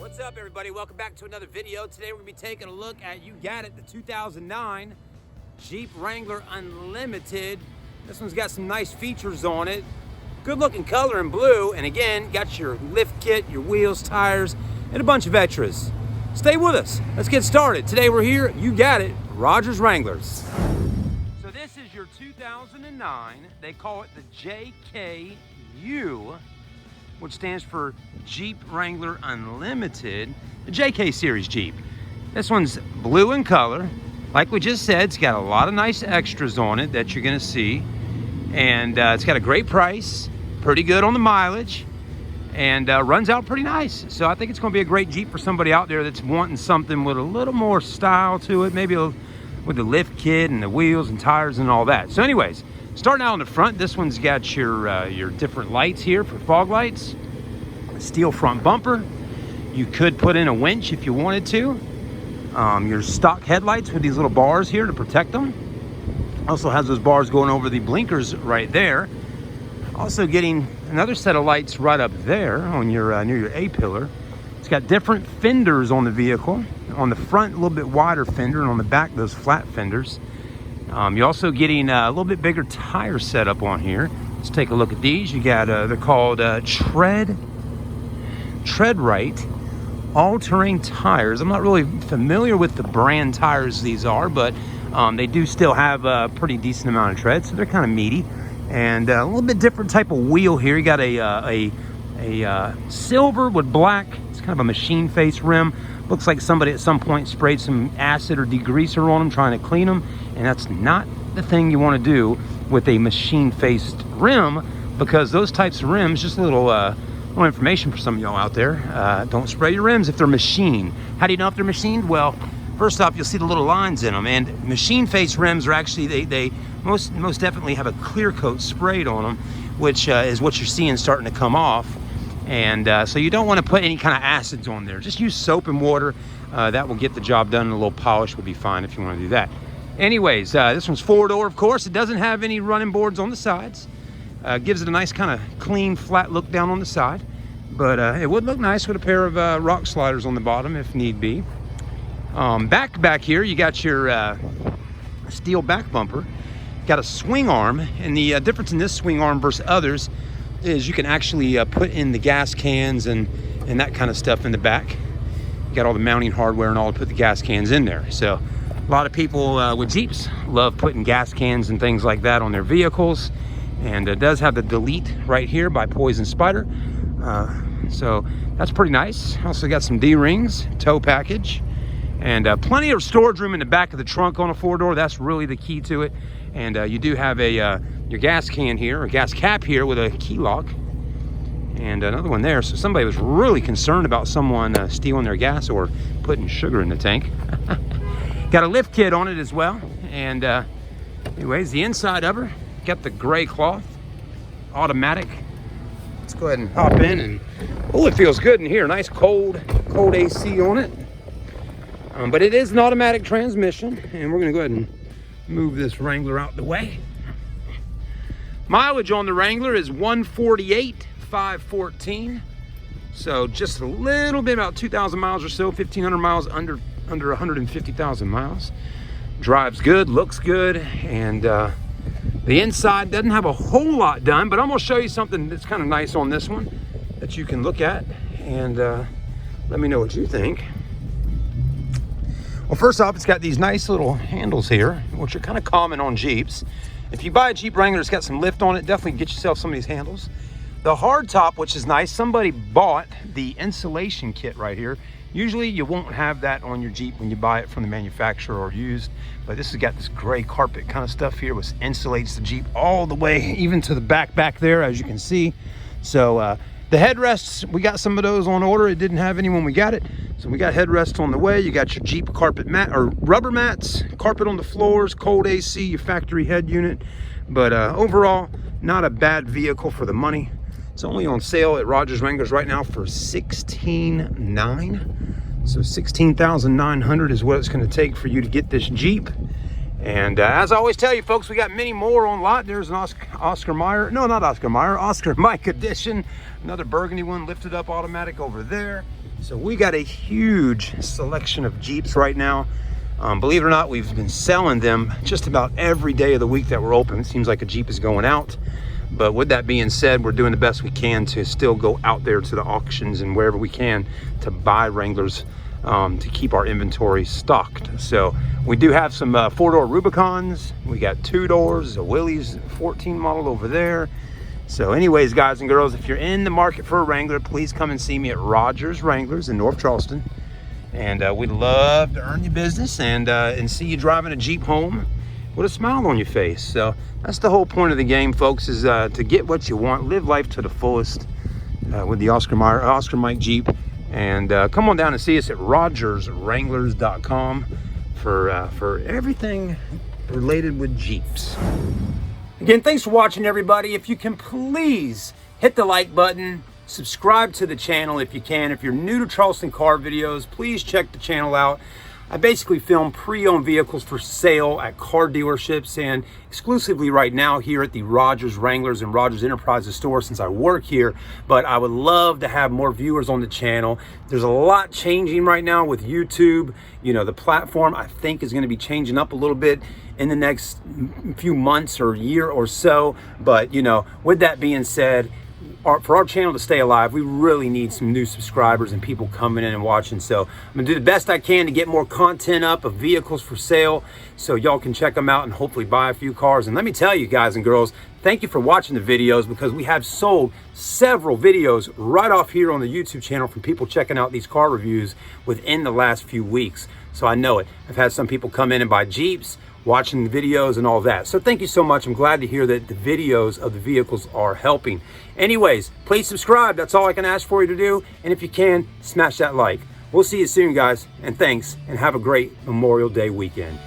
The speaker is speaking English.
What's up, everybody? Welcome back to another video. Today we're going to be taking a look at, you got it, the 2009 Jeep Wrangler Unlimited. This one's got some nice features on it. Good looking color in blue, and again, got your lift kit, your wheels, tires, and a bunch of extras. Stay with us. Let's get started. Today we're here, you got it, Rodgers Wranglers. So this is your 2009, they call it the JKU, which stands for Jeep Wrangler Unlimited, the JK series Jeep. This one's blue in color. Like we just said, it's got a lot of nice extras on it that you're gonna see. And it's got a great price, pretty good on the mileage, and runs out pretty nice. So I think it's gonna be a great Jeep for somebody out there that's wanting something with a little more style to it, maybe with the lift kit and the wheels and tires and all that. So anyways, starting out on the front, this one's got your different lights here for fog lights, a steel front bumper. You could put in a winch if you wanted to. Your stock headlights with these little bars here to protect them. Also has those bars going over the blinkers right there. Also getting another set of lights right up there on your near your A-pillar. It's got different fenders on the vehicle. On the front, a little bit wider fender, and on the back, those flat fenders. You're also getting a little bit bigger tire setup on here. Let's take a look at these. You got, they're called Tread Right all-terrain tires. I'm not really familiar with the brand tires these are, but they do still have a pretty decent amount of tread, so they're kind of meaty. And a little bit different type of wheel here. You got a silver with black. It's kind of a machine face rim. Looks like somebody at some point sprayed some acid or degreaser on them trying to clean them, and that's not the thing you want to do with a machine-faced rim, because those types of rims, just a little information for some of y'all out there, don't spray your rims if they're machined. How do you know if they're machined? Well, first off, you'll see the little lines in them, and machine-faced rims are actually, they most definitely have a clear coat sprayed on them, which is what you're seeing starting to come off. And so you don't want to put any kind of acids on there. Just use soap and water. That will get the job done, and a little polish will be fine if you want to do that. Anyways, this one's four-door, of course. It doesn't have any running boards on the sides. Gives it a nice kind of clean, flat look down on the side. But it would look nice with a pair of rock sliders on the bottom if need be. Back here, you got your steel back bumper. Got a swing arm, and the difference in this swing arm versus others is you can actually put in the gas cans and that kind of stuff in the back. You got all the mounting hardware and all to put the gas cans in there. So a lot of people with Jeeps love putting gas cans and things like that on their vehicles. And it does have the delete right here by Poison Spider. So that's pretty nice. Also got some D-rings, tow package, and plenty of storage room in the back of the trunk on a four-door. That's really the key to it. And you do have a your gas can here, or gas cap here with a key lock, and another one there. So somebody was really concerned about someone stealing their gas or putting sugar in the tank. Got a lift kit on it as well. And anyways, the inside of her, got the gray cloth, automatic. Let's go ahead and hop in, and oh, it feels good in here. Nice cold AC on it. But it is an automatic transmission, and we're gonna go ahead and move this Wrangler out the way. Mileage on the Wrangler is 148,514. So just a little bit, about 2,000 miles or so, 1,500 miles, under 150,000 miles. Drives good, looks good, and the inside doesn't have a whole lot done, but I'm gonna show you something that's kind of nice on this one that you can look at, and let me know what you think. Well, first off, it's got these nice little handles here, which are kind of common on Jeeps. If you buy a Jeep Wrangler, it's got some lift on it, definitely get yourself some of these handles. The hard top, which is nice, somebody bought the insulation kit right here. Usually you won't have that on your Jeep when you buy it from the manufacturer or used, but this has got this gray carpet kind of stuff here, which insulates the Jeep all the way, even to the back there, as you can see. So the headrests, we got some of those on order. It didn't have any when we got it. So we got headrests on the way. You got your Jeep carpet mat, or rubber mats, carpet on the floors, cold AC, your factory head unit. But overall, not a bad vehicle for the money. It's only on sale at Rodgers Wranglers right now for $16,900. So $16,900 is what it's going to take for you to get this Jeep. And as I always tell you folks, we got many more on lot. There's an Oscar Mayer, no, not Oscar Mayer, Oscar Mike edition, another burgundy one, lifted up automatic over there. So we got a huge selection of Jeeps right now. Believe it or not, we've been selling them just about every day of the week that we're open. It seems like a Jeep is going out. But with that being said, we're doing the best we can to still go out there to the auctions and wherever we can to buy Wranglers to keep our inventory stocked. So we do have some 4-door Rubicons. We got 2 doors, a Willys 14 model over there. So anyways, guys and girls, if you're in the market for a Wrangler, please come and see me at Rodgers Wranglers in North Charleston. And we'd love to earn your business and see you driving a Jeep home with a smile on your face. So that's the whole point of the game, folks, is to get what you want, live life to the fullest with the Oscar Mike Jeep. And come on down and see us at RodgersWranglers.com for everything related with Jeeps. Again, thanks for watching, everybody. If you can please hit the like button, subscribe to the channel if you can. If you're new to Charleston car videos, please check the channel out. I basically film pre-owned vehicles for sale at car dealerships and exclusively right now here at the Rodgers Wranglers and Rodgers Enterprises store since I work here. But I would love to have more viewers on the channel. There's a lot changing right now with YouTube. You know, the platform I think is going to be changing up a little bit in the next few months or year or so. But, you know, with that being said, for our channel to stay alive, we really need some new subscribers and people coming in and watching. So I'm gonna do the best I can to get more content up of vehicles for sale so y'all can check them out and hopefully buy a few cars. And let me tell you, guys and girls, thank you for watching the videos, because we have sold several videos right off here on the YouTube channel from people checking out these car reviews within the last few weeks. So I know it. I've had some people come in and buy Jeeps, watching the videos and all that. So thank you so much. I'm glad to hear that the videos of the vehicles are helping. Anyways, please subscribe. That's all I can ask for you to do. And if you can, smash that like. We'll see you soon, guys. And thanks, and have a great Memorial Day weekend.